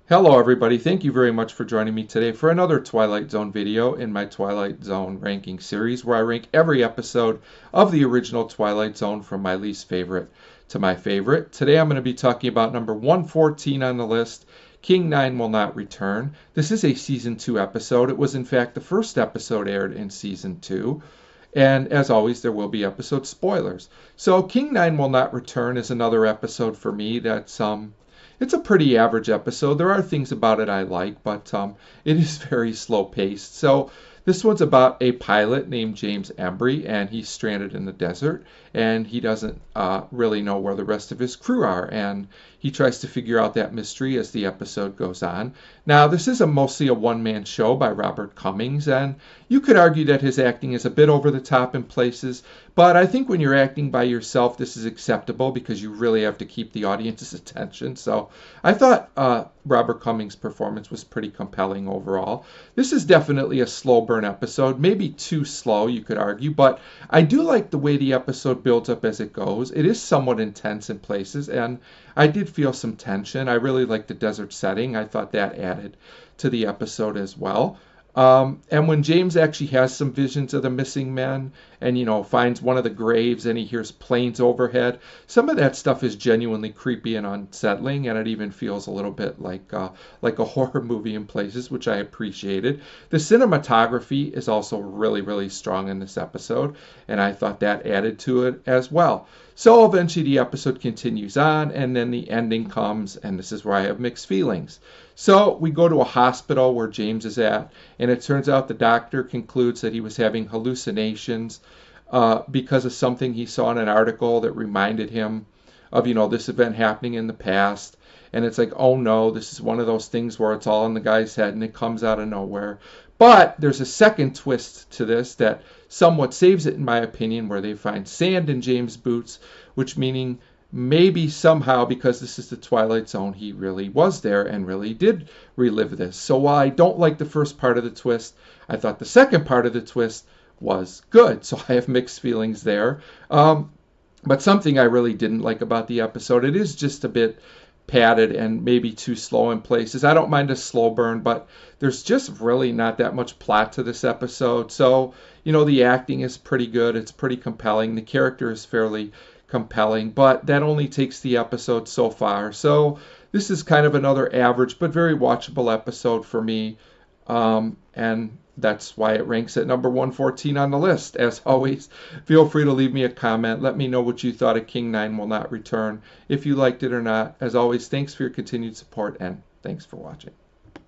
Hello everybody, thank you very much for joining me today for another Twilight Zone video in my Twilight Zone ranking series where I rank every episode of the original Twilight Zone from my least favorite to my favorite. Today I'm going to be talking about number 114 on the list, King 9 Will Not Return. This is a Season 2 episode. It was in fact the first episode aired in Season 2. And as always, there will be episode spoilers. So King 9 Will Not Return is another episode for me that's it's a pretty average episode. There are things about it I like, but it is very slow paced. So this one's about a pilot named James Embry, and he's stranded in the desert, and he doesn't really know where the rest of his crew are, and he tries to figure out that mystery as the episode goes on. Now, this is mostly a one-man show by Robert Cummings, and you could argue that his acting is a bit over the top in places, but I think when you're acting by yourself, this is acceptable because you really have to keep the audience's attention. So I thought Robert Cummings' performance was pretty compelling overall. This is definitely a slow burn episode, maybe too slow, you could argue, but I do like the way the episode builds up as it goes. It is somewhat intense in places, and I did feel some tension. I really liked the desert setting. I thought that added to the episode as well. And when James actually has some visions of the missing men and, finds one of the graves and he hears planes overhead, some of that stuff is genuinely creepy and unsettling, and it even feels a little bit like a horror movie in places, which I appreciated. The cinematography is also really, really strong in this episode, and I thought that added to it as well. So eventually the episode continues on, and then the ending comes, and this is where I have mixed feelings. So we go to a hospital where James is at, and it turns out the doctor concludes that he was having hallucinations because of something he saw in an article that reminded him of, this event happening in the past. And it's like, oh no, this is one of those things where it's all in the guy's head and it comes out of nowhere. But there's a second twist to this that somewhat saves it, in my opinion, where they find sand in James' boots, which meaning maybe somehow, because this is the Twilight Zone, he really was there and really did relive this. So while I don't like the first part of the twist, I thought the second part of the twist was good. So I have mixed feelings there. But something I really didn't like about the episode, it is just a bit padded and maybe too slow in places. I don't mind a slow burn, but there's just really not that much plot to this episode. So, the acting is pretty good. It's pretty compelling. The character is fairly compelling, but that only takes the episode so far. So this is kind of another average but very watchable episode for me. And that's why it ranks at number 114 on the list. As always, feel free to leave me a comment. Let me know what you thought of King 9 Will Not Return, if you liked it or not. As always, thanks for your continued support, and thanks for watching.